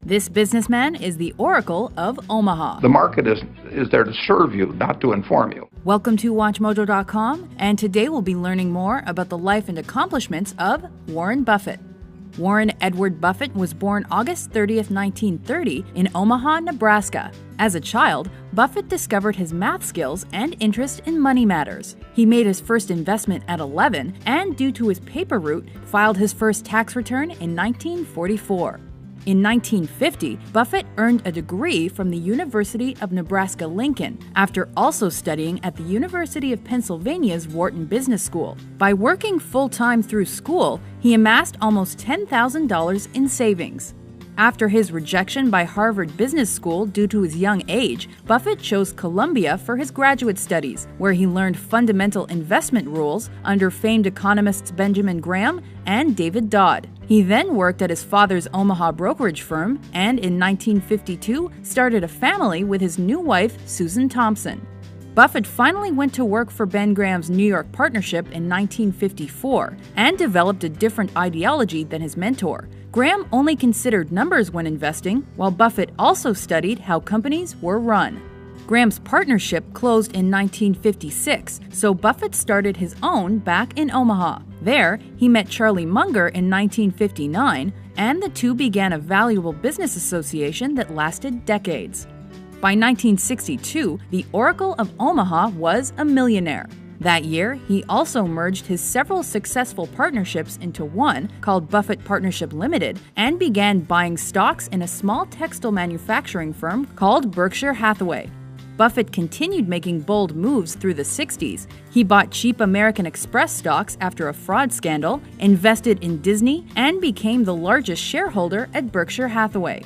This businessman is the Oracle of Omaha. The market is there to serve you, not to inform you. Welcome to WatchMojo.com, and today we'll be learning more about the life and accomplishments of Warren Buffett. Warren Edward Buffett was born August 30th, 1930 in Omaha, Nebraska. As a child, Buffett discovered his math skills and interest in money matters. He made his first investment at 11 and, due to his paper route, filed his first tax return in 1944. In 1950, Buffett earned a degree from the University of Nebraska-Lincoln after also studying at the University of Pennsylvania's Wharton Business School. By working full-time through school, he amassed almost $10,000 in savings. After his rejection by Harvard Business School due to his young age, Buffett chose Columbia for his graduate studies, where he learned fundamental investment rules under famed economists Benjamin Graham and David Dodd. He then worked at his father's Omaha brokerage firm and in 1952 started a family with his new wife, Susan Thompson. Buffett finally went to work for Ben Graham's New York partnership in 1954 and developed a different ideology than his mentor. Graham only considered numbers when investing, while Buffett also studied how companies were run. Graham's partnership closed in 1956, so Buffett started his own back in Omaha. There, he met Charlie Munger in 1959, and the two began a valuable business association that lasted decades. By 1962, the Oracle of Omaha was a millionaire. That year, he also merged his several successful partnerships into one called Buffett Partnership Limited and began buying stocks in a small textile manufacturing firm called Berkshire Hathaway. Buffett continued making bold moves through the 60s. He bought cheap American Express stocks after a fraud scandal, invested in Disney, and became the largest shareholder at Berkshire Hathaway.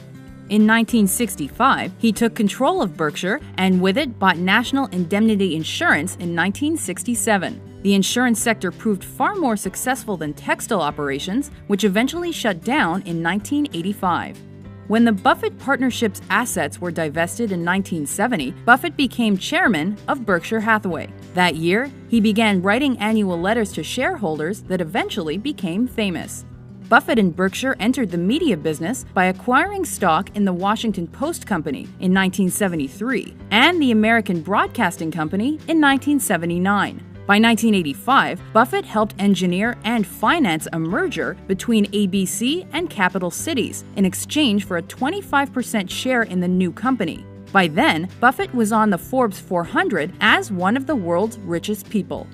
In 1965, he took control of Berkshire and with it bought National Indemnity Insurance in 1967. The insurance sector proved far more successful than textile operations, which eventually shut down in 1985. When the Buffett Partnership's assets were divested in 1970, Buffett became chairman of Berkshire Hathaway. That year, he began writing annual letters to shareholders that eventually became famous. Buffett and Berkshire entered the media business by acquiring stock in the Washington Post Company in 1973 and the American Broadcasting Company in 1979. By 1985, Buffett helped engineer and finance a merger between ABC and Capital Cities in exchange for a 25% share in the new company. By then, Buffett was on the Forbes 400 as one of the world's richest people.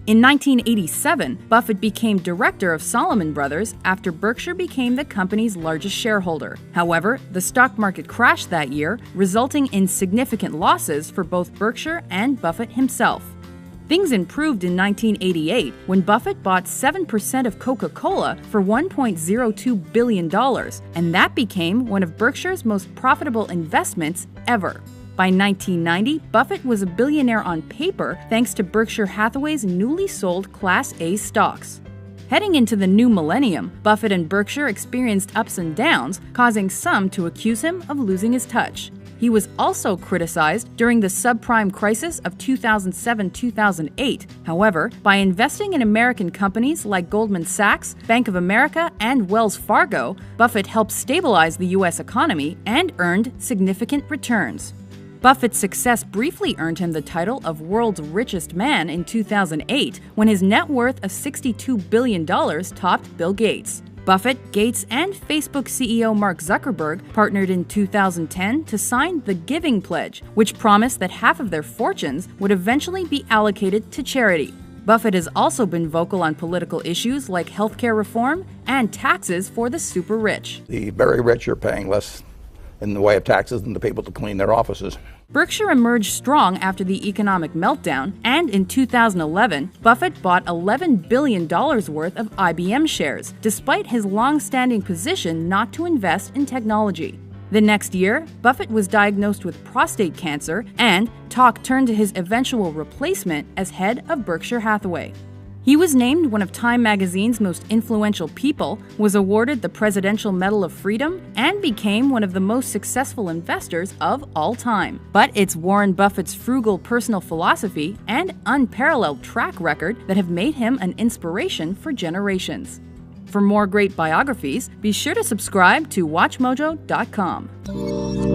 In 1987, Buffett became director of Salomon Brothers after Berkshire became the company's largest shareholder. However, the stock market crashed that year, resulting in significant losses for both Berkshire and Buffett himself. Things improved in 1988 when Buffett bought 7% of Coca-Cola for $1.02 billion, and that became one of Berkshire's most profitable investments ever. By 1990, Buffett was a billionaire on paper thanks to Berkshire Hathaway's newly sold Class A stocks. Heading into the new millennium, Buffett and Berkshire experienced ups and downs, causing some to accuse him of losing his touch. He was also criticized during the subprime crisis of 2007-2008. However, by investing in American companies like Goldman Sachs, Bank of America, and Wells Fargo, Buffett helped stabilize the U.S. economy and earned significant returns. Buffett's success briefly earned him the title of world's richest man in 2008 when his net worth of $62 billion topped Bill Gates. Buffett, Gates, and Facebook CEO Mark Zuckerberg partnered in 2010 to sign the Giving Pledge, which promised that half of their fortunes would eventually be allocated to charity. Buffett has also been vocal on political issues like healthcare reform and taxes for the super rich. The very rich are paying less in the way of taxes than the people to clean their offices. Berkshire emerged strong after the economic meltdown, and in 2011, Buffett bought $11 billion worth of IBM shares, despite his long-standing position not to invest in technology. The next year, Buffett was diagnosed with prostate cancer, and talk turned to his eventual replacement as head of Berkshire Hathaway. He was named one of Time magazine's most influential people, was awarded the Presidential Medal of Freedom, and became one of the most successful investors of all time. But it's Warren Buffett's frugal personal philosophy and unparalleled track record that have made him an inspiration for generations. For more great biographies, be sure to subscribe to WatchMojo.com.